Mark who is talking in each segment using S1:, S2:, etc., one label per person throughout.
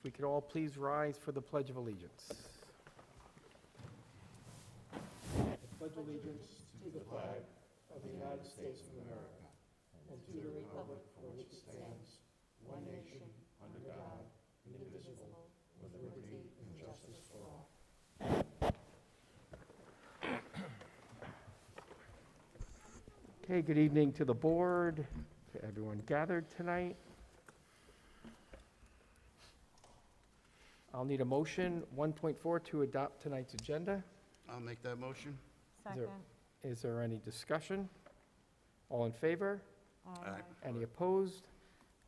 S1: we could all please rise for the Pledge of Allegiance. I pledge allegiance to the flag of the United States of America and to the republic for which it stands, one nation, under God, indivisible, with liberty and justice for all. Okay, good evening to the board, to everyone gathered tonight. I'll need a motion, 1.4, to adopt tonight's agenda.
S2: I'll make that motion.
S3: Second.
S1: Is there any discussion? All in favor?
S2: Aye.
S1: Any opposed?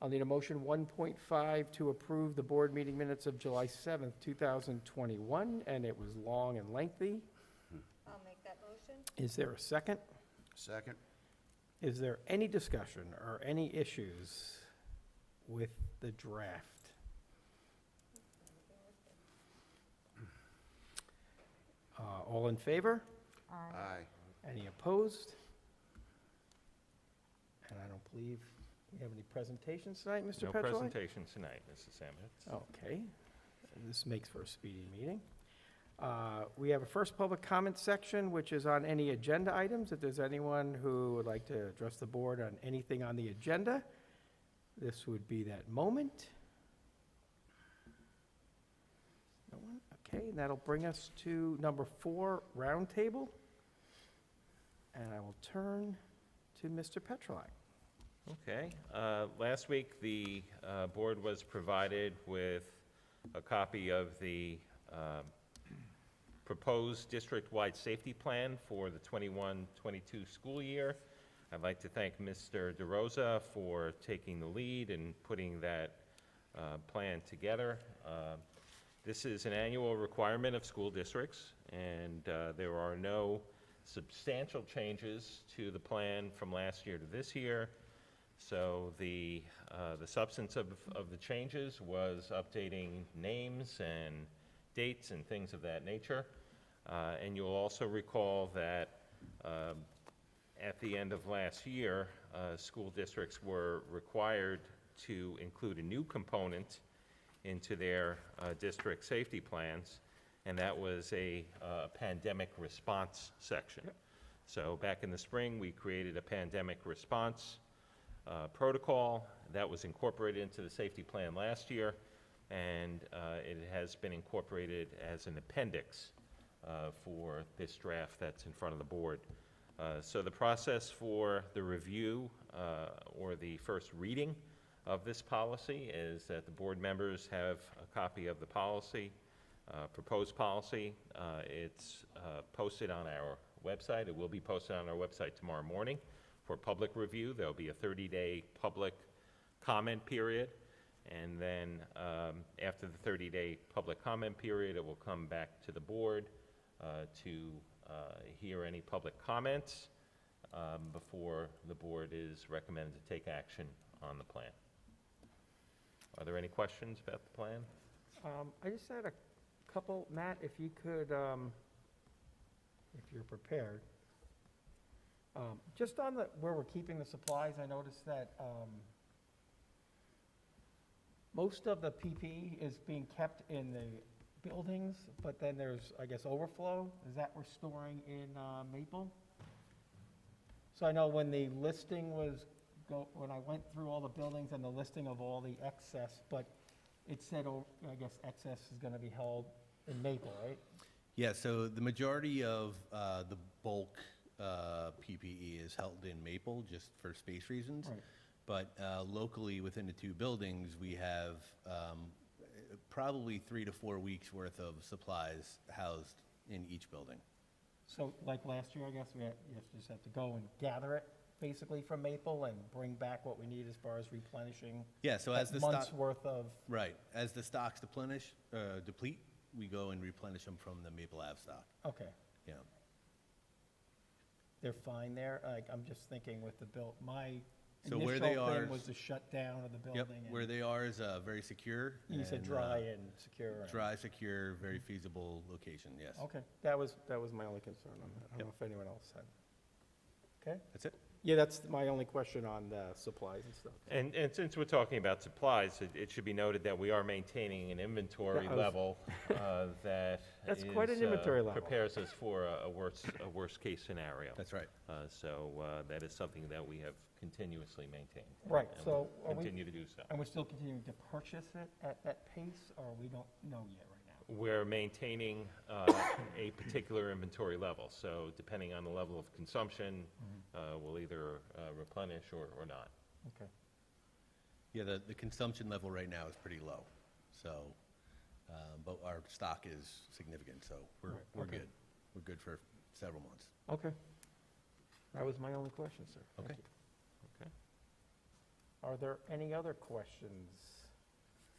S1: I'll need a motion, 1.5, to approve the board meeting minutes of July 7th, 2021, and it was long and lengthy.
S3: I'll make that motion.
S1: Is there a second?
S2: Second.
S1: Is there any discussion or any issues with the draft? All in favor?
S2: Aye.
S1: Any opposed? And I don't believe we have any presentations tonight, Mr.
S4: No
S1: Petrolli?
S4: presentation tonight, Mrs. Samet.
S1: Okay, this makes for a speedy meeting. We have a first public comment section, which is on any agenda items. If there's anyone who would like to address the board on anything on the agenda, this would be that moment. No one? Okay, and that'll bring us to number 4, roundtable. And I will turn to Mr. Petrolli.
S4: Okay, last week, the board was provided with a copy of the proposed district-wide safety plan for the 21-22 school year. I'd like to thank Mr. DeRosa for taking the lead and putting that plan together. This is an annual requirement of school districts, and there are no substantial changes to the plan from last year to this year. So the substance of the changes was updating names and dates and things of that nature. And you'll also recall that at the end of last year, school districts were required to include a new component into their district safety plans, and that was a pandemic response section.
S1: Yep.
S4: So back in the spring, we created a pandemic response protocol that was incorporated into the safety plan last year, and it has been incorporated as an appendix for this draft that's in front of the board. So the process for the review or the first reading of this policy is that the board members have a copy of the policy, proposed policy. It's posted on our website. It will be posted on our website tomorrow morning for public review. There'll be a 30-day public comment period, and then after the 30-day public comment period, it will come back to the board to hear any public comments before the board is recommended to take action on the plan. Are there any questions about the plan?
S1: I just had a couple. Matt, if you could, if you're prepared. Just on where we're keeping the supplies, I noticed that most of the PPE is being kept in the buildings, but then there's, I guess, overflow. Is that we're storing in Maple? So I know when the listing was, when I went through all the buildings and the listing of all the excess, but it said, I guess, excess is going to be held in Maple, right?
S5: Yeah, so the majority of the bulk PPE is held in Maple, just for space reasons.
S1: Right.
S5: But locally, within the 2 buildings, we have probably 3 to 4 weeks worth of supplies housed in each building.
S1: So like last year, I guess, you just have to go and gather it, basically, from Maple and bring back what we need as far as replenishing.
S5: Yeah, so as the
S1: month's
S5: stock,
S1: worth of.
S5: right, as the stocks deplete, we go and replenish them from the Maple Ave stock.
S1: Okay,
S5: Yeah.
S1: they're fine there. Like, I'm just thinking with the my
S5: So
S1: initial
S5: where they are
S1: thing was the shutdown of the building.
S5: Yep,
S1: and
S5: where they are is very secure.
S1: You said
S5: and,
S1: dry and secure. and-
S5: Dry, secure, very feasible location, yes.
S1: Okay, that was my only concern on that. I don't
S5: Yep.
S1: know if anyone else had. Okay,
S5: That's it?
S1: Yeah, that's my only question on the supplies and stuff.
S4: And since we're talking about supplies, it should be noted that we are maintaining an inventory
S1: Yeah, I was-
S4: level that
S1: That's quite an
S4: is,
S1: inventory level.
S4: prepares us for a worst-case scenario.
S5: That's right.
S4: So that is something that we have continuously maintained.
S1: Right,
S4: and
S1: so
S4: will
S1: are we,
S4: continue to do so.
S1: and we're still continuing to purchase it at that pace, or we don't know yet right now?
S4: We're maintaining a particular inventory level, so depending on the level of consumption, we'll either replenish or not.
S1: Okay.
S5: Yeah, the consumption level right now is pretty low, so, but our stock is significant, so we're
S1: okay.
S5: good. We're good for several months.
S1: Okay. That was my only question, sir. Thank
S5: Okay.
S1: you.
S4: Okay.
S1: Are there any other questions?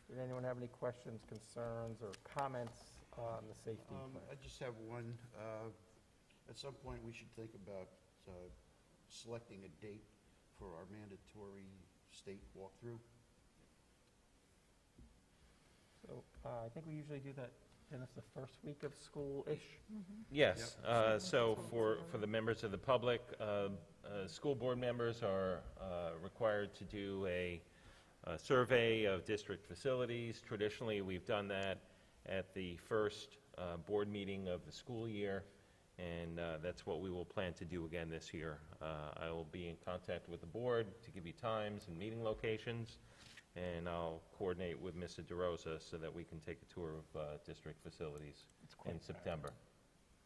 S1: Did anyone have any questions, concerns, or comments on the safety plan?
S2: I just have one. At some point, we should think about selecting a date for our mandatory state walkthrough.
S1: So I think we usually do that, Dennis, the first week of school-ish?
S4: Yes, so for the members of the public, school board members are required to do a survey of district facilities. Traditionally, we've done that at the first board meeting of the school year, and that's what we will plan to do again this year. I will be in contact with the board to give you times and meeting locations, and I'll coordinate with Mr. DeRosa so that we can take a tour of district facilities
S1: It's quick.
S4: in September.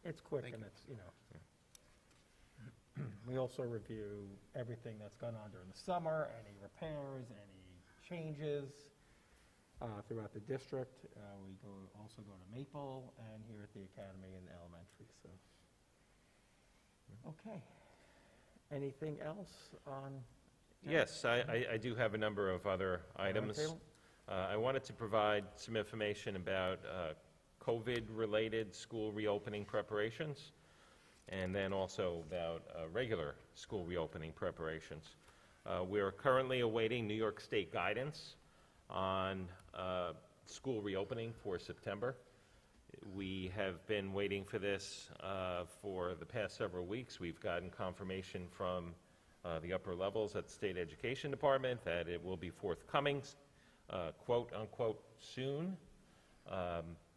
S1: It's quick,
S2: Thank
S1: and it's, we also review everything that's gone on during the summer, any repairs, any changes throughout the district. We also go to Maple and here at the academy and elementary, so. Okay. Anything else on?
S4: Yes, I do have a number of other items.
S1: Roundtable?
S4: I wanted to provide some information about COVID-related school reopening preparations, and then also about regular school reopening preparations. We are currently awaiting New York State guidance on school reopening for September. We have been waiting for this for the past several weeks. We've gotten confirmation from the upper levels at the State Education Department that it will be forthcoming, quote-unquote, soon.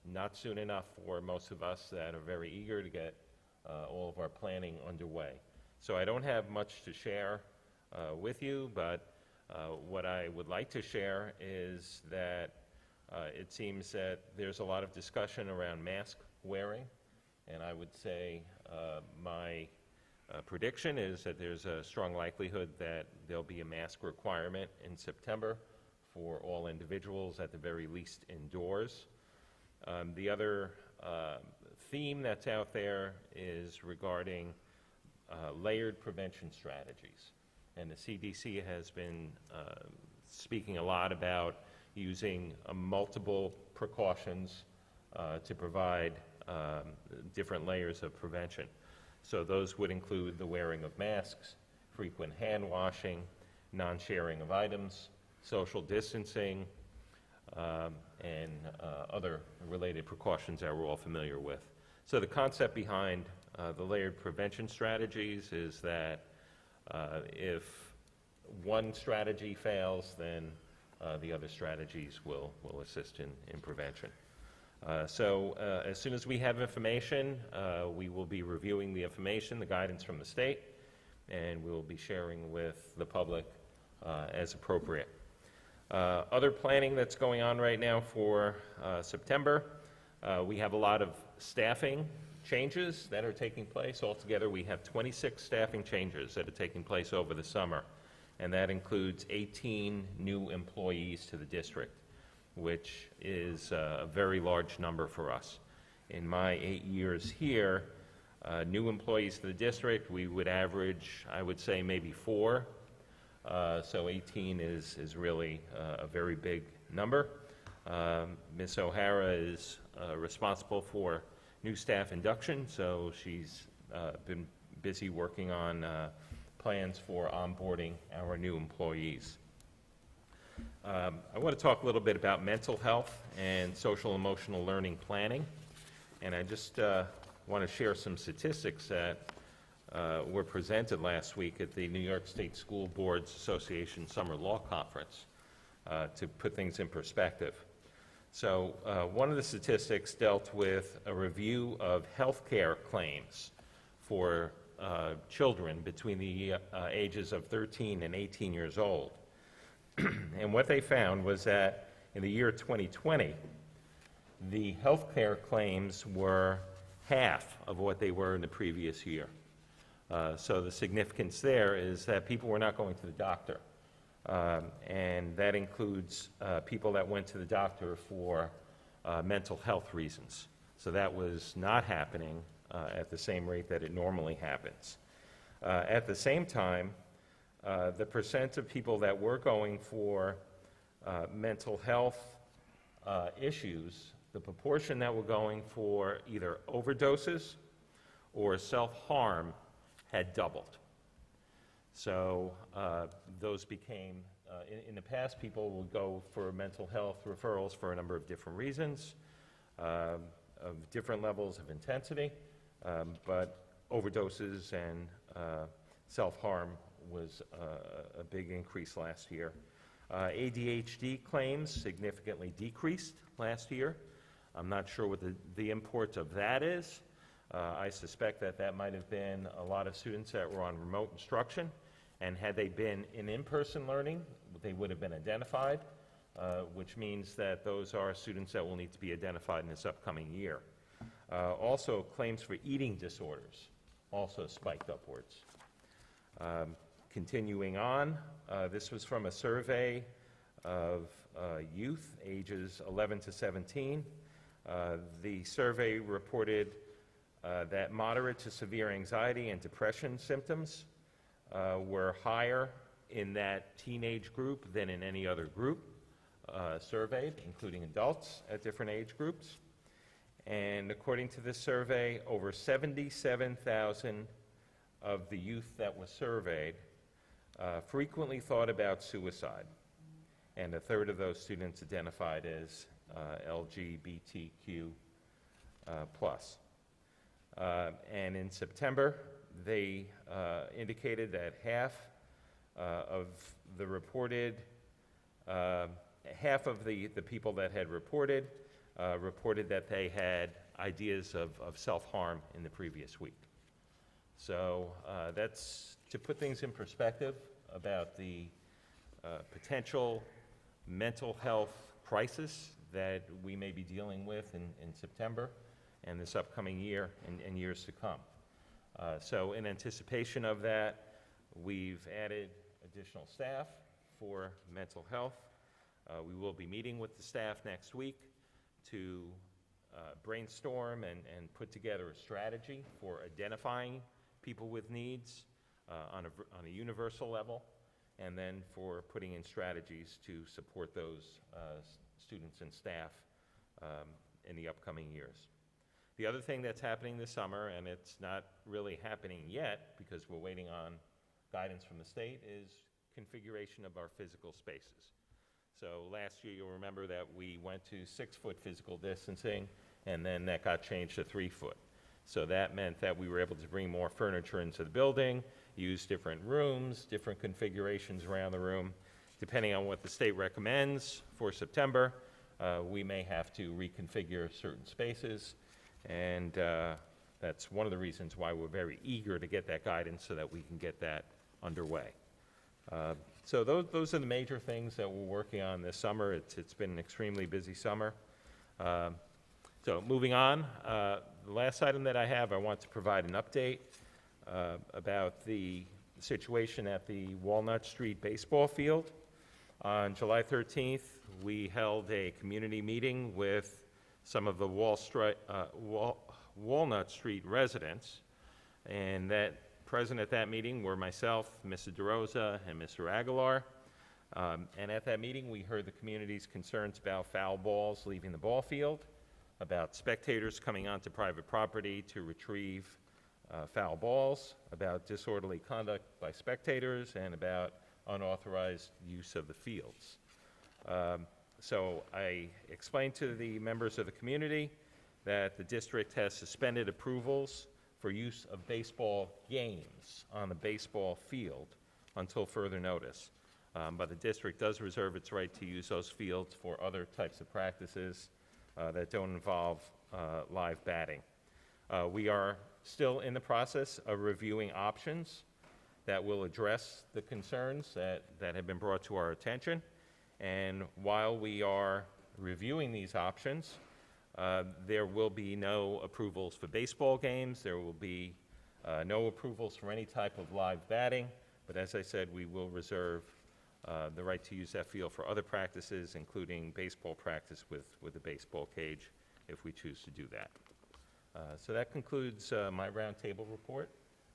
S4: Not soon enough for most of us that are very eager to get all of our planning underway. So I don't have much to share with you, but what I would like to share is that it seems that there's a lot of discussion around mask wearing, and I would say my prediction is that there's a strong likelihood that there'll be a mask requirement in September for all individuals, at the very least indoors. The other theme that's out there is regarding layered prevention strategies. And the CDC has been speaking a lot about using multiple precautions to provide different layers of prevention. So those would include the wearing of masks, frequent hand washing, non-sharing of items, social distancing, and other related precautions that we're all familiar with. So the concept behind the layered prevention strategies is that if one strategy fails, then the other strategies will assist in prevention. So as soon as we have information, we will be reviewing the information, the guidance from the state, and we will be sharing with the public as appropriate. Other planning that's going on right now for September, we have a lot of staffing changes that are taking place. Altogether, we have 26 staffing changes that are taking place over the summer, and that includes 18 new employees to the district, which is a very large number for us. In my 8 years here, new employees to the district, we would average, I would say, maybe 4. So 18 is really a very big number. Ms. O'Hara is responsible for new staff induction, so she's been busy working on plans for onboarding our new employees. I want to talk a little bit about mental health and social emotional learning planning, and I just want to share some statistics that were presented last week at the New York State School Boards Association Summer Law Conference to put things in perspective. So one of the statistics dealt with a review of healthcare claims for children between the ages of 13 and 18 years old. And what they found was that in the year 2020, the healthcare claims were half of what they were in the previous year. So the significance there is that people were not going to the doctor. And that includes people that went to the doctor for mental health reasons. So that was not happening at the same rate that it normally happens. At the same time, the percent of people that were going for mental health issues, the proportion that were going for either overdoses or self-harm had doubled. So those became, in the past, people would go for mental health referrals for a number of different reasons, of different levels of intensity, but overdoses and self-harm was a big increase last year. ADHD claims significantly decreased last year. I'm not sure what the import of that is. I suspect that that might have been a lot of students that were on remote instruction, and had they been in-person learning, they would have been identified, which means that those are students that will need to be identified in this upcoming year. Also, claims for eating disorders also spiked upwards. Continuing on, this was from a survey of youth ages 11 to 17. The survey reported that moderate to severe anxiety and depression symptoms were higher in that teenage group than in any other group surveyed, including adults at different age groups. And according to this survey, over 77,000 of the youth that was surveyed frequently thought about suicide. And a third of those students identified as LGBTQ plus. And in September, they indicated that half of the people that had reported that they had ideas of self-harm in the previous week. So that's to put things in perspective about the potential mental health crisis that we may be dealing with in September and this upcoming year and years to come. So in anticipation of that, we've added additional staff for mental health. We will be meeting with the staff next week to brainstorm and put together a strategy for identifying people with needs on a universal level, and then for putting in strategies to support those students and staff in the upcoming years. The other thing that's happening this summer, and it's not really happening yet because we're waiting on guidance from the state, is configuration of our physical spaces. So last year, you'll remember that we went to 6-foot physical distancing, and then that got changed to 3-foot. So that meant that we were able to bring more furniture into the building, use different rooms, different configurations around the room. Depending on what the state recommends for September, we may have to reconfigure certain spaces, and that's one of the reasons why we're very eager to get that guidance so that we can get that underway. So those are the major things that we're working on this summer. It's been an extremely busy summer. So moving on, the last item that I have, I want to provide an update about the situation at the Walnut Street baseball field. On July 13th, we held a community meeting with some of the Walnut Street residents, and present at that meeting were myself, Mrs. DeRosa, and Mr. Aguilar. And at that meeting, we heard the community's concerns about foul balls leaving the ball field, about spectators coming onto private property to retrieve foul balls, about disorderly conduct by spectators, and about unauthorized use of the fields. So I explained to the members of the community that the district has suspended approvals for use of baseball games on the baseball field until further notice. But the district does reserve its right to use those fields for other types of practices that don't involve live batting. We are still in the process of reviewing options that will address the concerns that have been brought to our attention. And while we are reviewing these options, there will be no approvals for baseball games. There will be no approvals for any type of live batting. But as I said, we will reserve the right to use that field for other practices, including baseball practice with a baseball cage, if we choose to do that. So that concludes my roundtable report,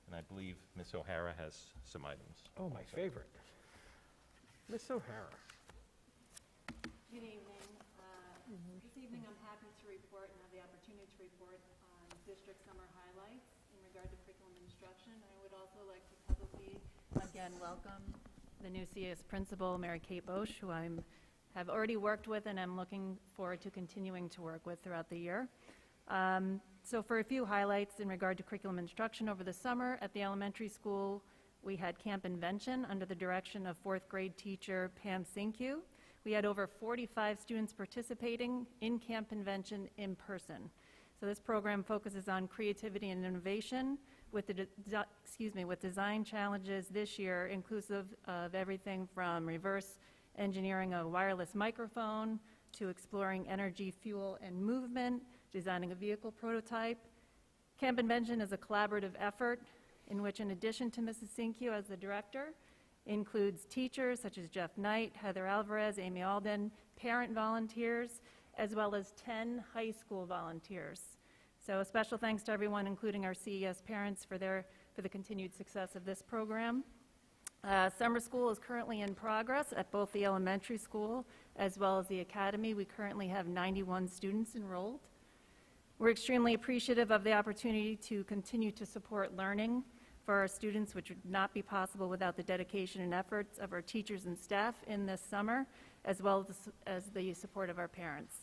S4: and I believe Ms. O'Hara has some items.
S1: Oh, my favorite. Ms. O'Hara.
S6: Good evening. This evening, I'm happy to report and have the opportunity to report on district summer highlights in regard to curriculum instruction. I would also like to publicly, again, welcome the new CS principal, Mary Kate Bosch, who I have already worked with and I'm looking forward to continuing to work with throughout the year. So for a few highlights in regard to curriculum instruction over the summer, at the elementary school, we had Camp Invention under the direction of 4th grade teacher Pam Sinkyu. We had over 45 students participating in Camp Invention in person. So this program focuses on creativity and innovation with with design challenges this year, inclusive of everything from reverse engineering a wireless microphone to exploring energy, fuel, and movement, designing a vehicle prototype. Camp Invention is a collaborative effort in which, in addition to Mrs. Sinkyu as the director, includes teachers such as Jeff Knight, Heather Alvarez, Amy Alden, parent volunteers, as well as 10 high school volunteers. So a special thanks to everyone, including our CES parents, for the continued success of this program. Summer school is currently in progress at both the elementary school as well as the academy. We currently have 91 students enrolled. We're extremely appreciative of the opportunity to continue to support learning for our students, which would not be possible without the dedication and efforts of our teachers and staff in this summer, as well as the support of our parents.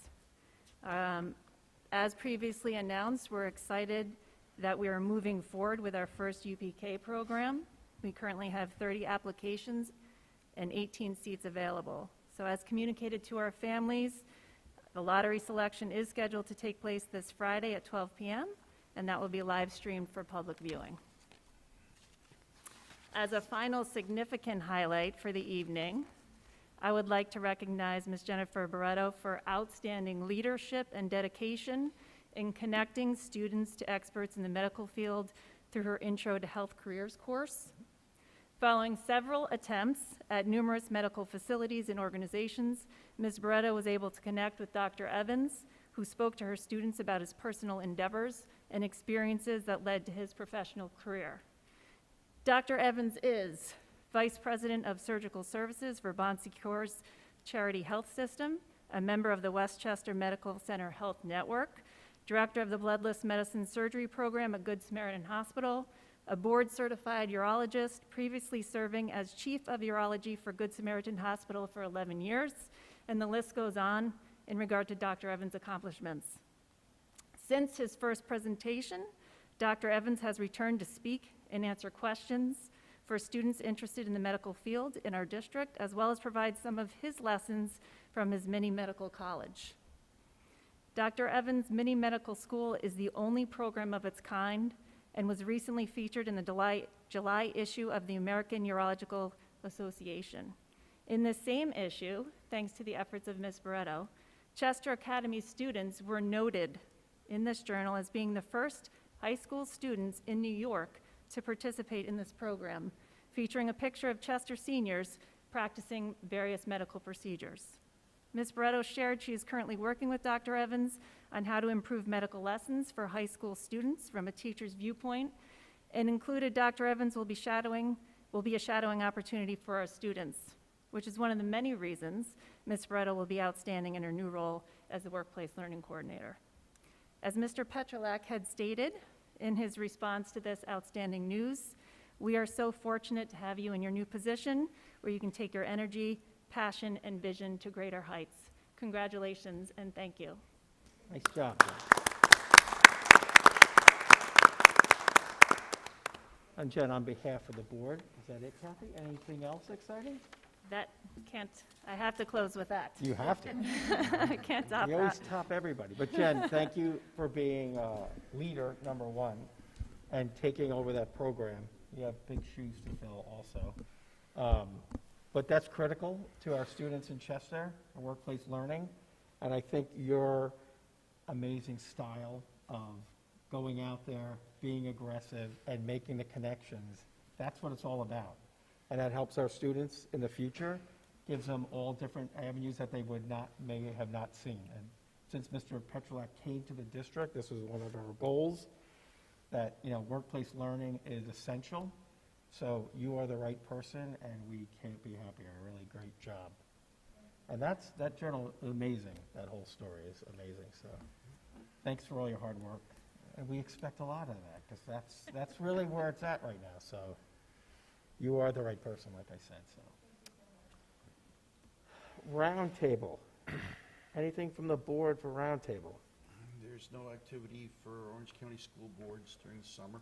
S6: As previously announced, we're excited that we are moving forward with our first UPK program. We currently have 30 applications and 18 seats available. So as communicated to our families, the lottery selection is scheduled to take place this Friday at 12 p.m., and that will be live streamed for public viewing. As a final significant highlight for the evening, I would like to recognize Ms. Jennifer Barretto for outstanding leadership and dedication in connecting students to experts in the medical field through her Intro to Health Careers course. Following several attempts at numerous medical facilities and organizations, Ms. Barretto was able to connect with Dr. Evans, who spoke to her students about his personal endeavors and experiences that led to his professional career. Dr. Evans is Vice President of Surgical Services for Bon Secours Charity Health System, a member of the Westchester Medical Center Health Network, Director of the Bloodless Medicine Surgery Program at Good Samaritan Hospital, a board-certified urologist, previously serving as Chief of Urology for Good Samaritan Hospital for 11 years, and the list goes on in regard to Dr. Evans' accomplishments. Since his first presentation, Dr. Evans has returned to speak and answer questions for students interested in the medical field in our district, as well as provide some of his lessons from his mini medical college. Dr. Evans' mini medical school is the only program of its kind and was recently featured in the July issue of the American Urological Association. In the same issue, thanks to the efforts of Ms. Barretto, Chester Academy students were noted in this journal as being the first high school students in New York to participate in this program, featuring a picture of Chester seniors practicing various medical procedures. Ms. Barretto shared she is currently working with Dr. Evans on how to improve medical lessons for high school students from a teacher's viewpoint, and included Dr. Evans will be a shadowing opportunity for our students, which is one of the many reasons Ms. Barretto will be outstanding in her new role as the Workplace Learning Coordinator. As Mr. Petrolak had stated in his response to this outstanding news, we are so fortunate to have you in your new position where you can take your energy, passion, and vision to greater heights. Congratulations and thank you.
S1: Nice job. And Jen, on behalf of the board, is that it, Kathy? Anything else exciting?
S6: That can't, I have to close with that.
S1: You have to.
S6: I can't top
S1: You always
S6: that.
S1: top everybody. But Jen, thank you for being leader, number one, and taking over that program. You have big shoes to fill also. But that's critical to our students in Chester, and workplace learning. And I think your amazing style of going out there, being aggressive, and making the connections, that's what it's all about. And that helps our students in the future, gives them all different avenues that they may have not seen. And since Mr. Petrolak came to the district, this was one of our goals, that, workplace learning is essential. So you are the right person, and we can't be happier. Really great job. And that journal is amazing. That whole story is amazing. So thanks for all your hard work. And we expect a lot of that, because that's really where it's at right now. So you are the right person, like I said. So roundtable. Anything from the board for roundtable?
S2: There's no activity for Orange County School Boards during the summer.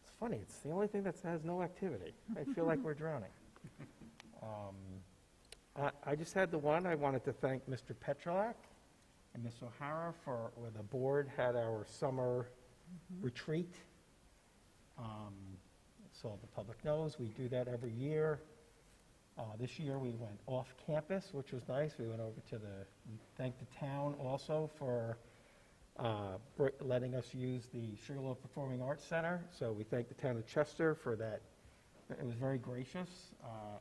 S1: It's funny. It's the only thing that has no activity. I feel like we're drowning. I just had the one. I wanted to thank Mr. Petrolak and Ms. O'Hara where the board had our summer retreat. So the public knows we do that every year. This year we went off campus, which was nice. We went over to thank the town also for letting us use the Sugarloaf Performing Arts Center. So we thank the town of Chester for that. It was very gracious,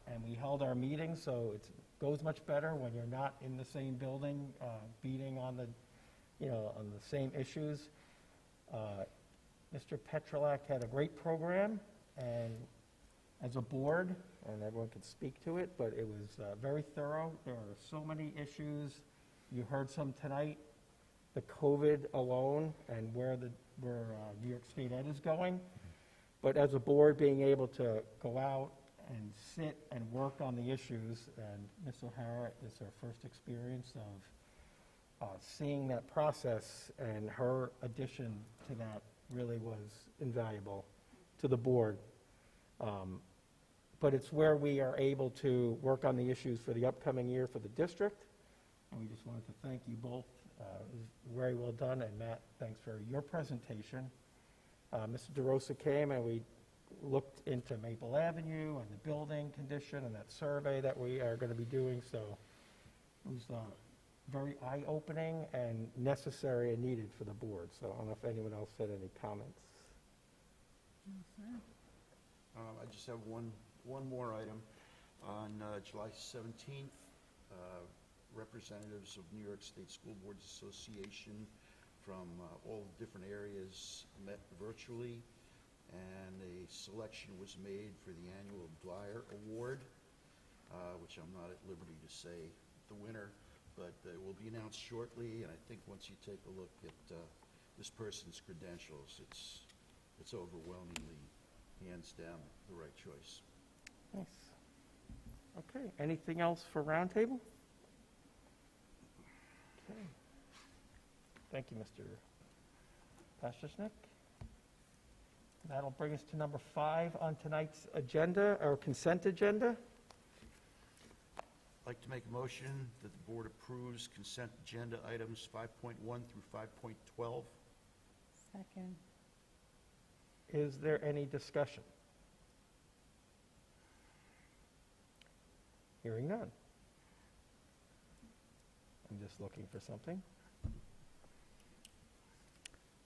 S1: and we held our meetings, so it goes much better when you're not in the same building, beating on on the same issues. Mr. Petrolak had a great program, and as a board, and everyone could speak to it, but it was very thorough. There are so many issues. You heard some tonight, the COVID alone, and where New York State Ed is going. But as a board, being able to go out and sit and work on the issues, and Ms. O'Hara is her first experience of seeing that process, and her addition to that really was invaluable to the board. But it's where we are able to work on the issues for the upcoming year for the district, and we just wanted to thank you both. It was very well done, and Matt, thanks for your presentation. Mr. DeRosa came, and we looked into Maple Avenue and the building condition and that survey that we are going to be doing. So it was very eye-opening and necessary and needed for the board. So I don't know if anyone else had any comments.
S2: I just have one more item. On July 17th, representatives of New York State School Boards Association from all different areas met virtually, and a selection was made for the annual DWYER Award, which I'm not at liberty to say the winner, but it will be announced shortly, and I think once you take a look at this person's credentials, it's overwhelmingly, hands down, the right choice.
S1: Nice. Okay, anything else for roundtable? Okay. Thank you, Mr. Pashasnik. That'll bring us to number 5 on tonight's agenda, our consent agenda.
S2: I'd like to make a motion that the board approves consent agenda items 5.1 through 5.12.
S6: Second.
S1: Is there any discussion? Hearing none. I'm just looking for something.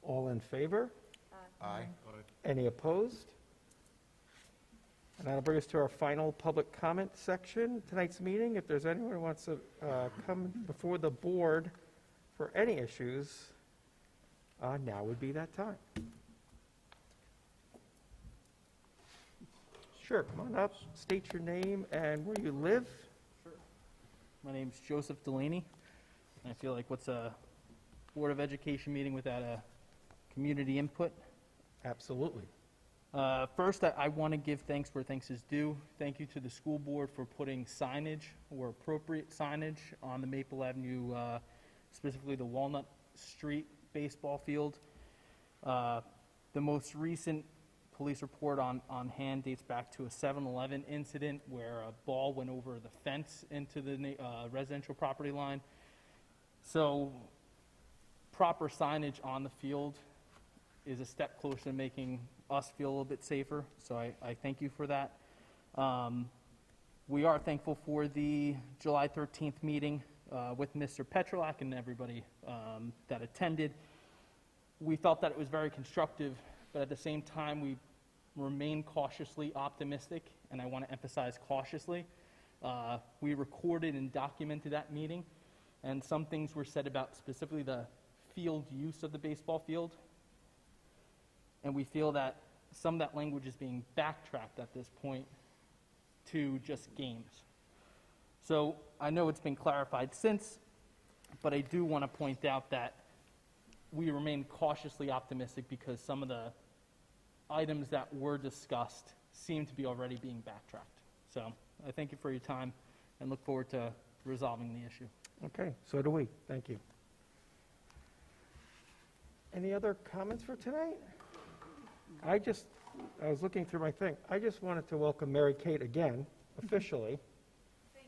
S1: All in favor?
S2: Aye.
S1: Any opposed? And that'll bring us to our final public comment section tonight's meeting. If there's anyone who wants to come before the board for any issues, now would be that time. Sure, come on up, state your name and where you live.
S7: My name's Joseph Delaney. I feel like what's a Board of Education meeting without a community input?
S1: Absolutely.
S7: First, I want to give thanks where thanks is due. Thank you to the school board for putting signage or appropriate signage on the Maple Avenue, specifically the Walnut Street baseball field. The most recent police report on hand dates back to a 7-Eleven incident where a ball went over the fence into the residential property line. So proper signage on the field is a step closer to making us feel a little bit safer, so I thank you for that. We are thankful for the July 13th meeting with Mr. Petrolak and everybody that attended. We felt that it was very constructive, but at the same time, we remain cautiously optimistic, and I want to emphasize cautiously. We recorded and documented that meeting, and some things were said about specifically the field use of the baseball field, and we feel that some of that language is being backtracked at this point to just games. So I know it's been clarified since, but I do want to point out that we remain cautiously optimistic because some of the items that were discussed seem to be already being backtracked. So I thank you for your time and look forward to resolving the issue.
S1: Okay, so do we. Thank you. Any other comments for tonight? I was looking through my thing. I just wanted to welcome Mary Kate again, officially. Thank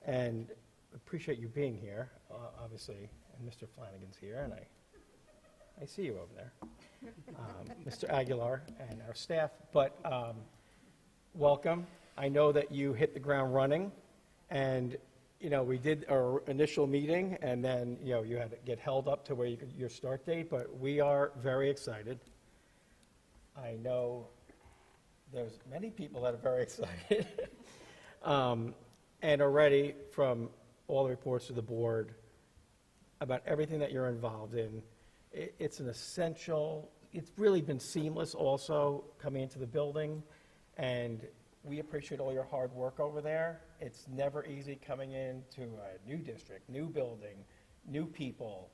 S1: you. And appreciate you being here, obviously. And Mr. Flanagan's here, and I see you over there. Mr. Aguilar and our staff. But welcome. I know that you hit the ground running, and we did our initial meeting, and then you had to get held up to where your start date. But we are very excited. I know there's many people that are very excited. And already from all the reports to the board about everything that you're involved in, it's an essential, it's really been seamless also coming into the building, and we appreciate all your hard work over there. It's never easy coming into a new district, new building, new people.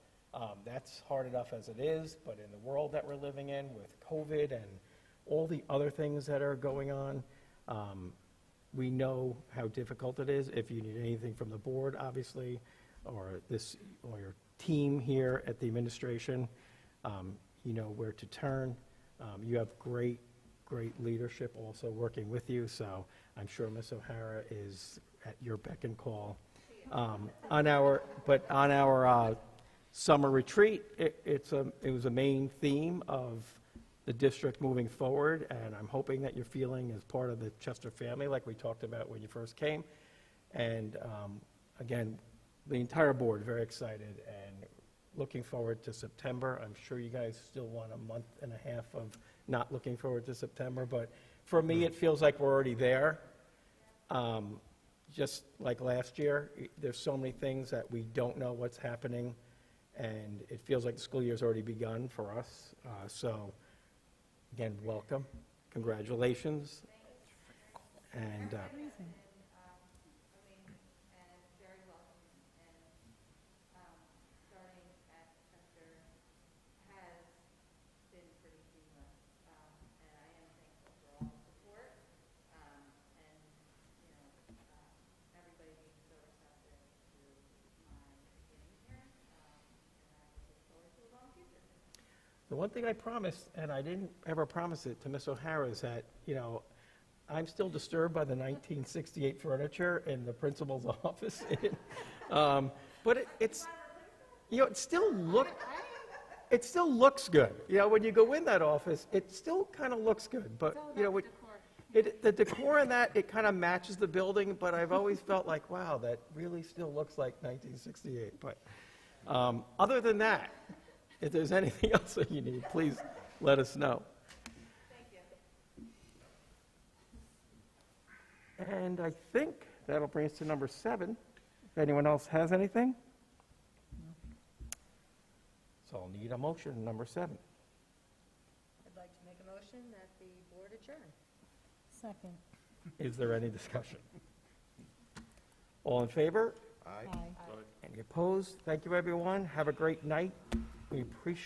S1: That's hard enough as it is, but in the world that we're living in with COVID and all the other things that are going on, we know how difficult it is. If you need anything from the board, obviously, or your team here at the administration, you know where to turn. You have great leadership also working with you, so I'm sure Ms. O'Hara is at your beck and call. On our summer retreat, it was a main theme of the district moving forward, and I'm hoping that you're feeling as part of the Chester family like we talked about when you first came. And again, the entire board very excited and looking forward to September. I'm sure you guys still want a month and a half of not looking forward to September, but for me it feels like we're already there. Just like last year, there's so many things that we don't know what's happening, and it feels like the school year's already begun for us. So, again, welcome, congratulations, and the one thing I promised, and I didn't ever promise it to Ms. O'Hara, is that, I'm still disturbed by the 1968 furniture in the principal's office. But it still looks good. When you go in that office, it still kind of looks good. But, the decor in that, it kind of matches the building, but I've always felt like, wow, that really still looks like 1968. But other than that, if there's anything else that you need, please let us know.
S3: Thank you.
S1: And I think that'll bring us to number 7. If anyone else has anything? So I'll need a motion, number 7.
S3: I'd like to make a motion that the board adjourn.
S6: Second.
S1: Is there any discussion? All in favor?
S2: Aye.
S1: Any opposed? Thank you, everyone. Have a great night. We appreciate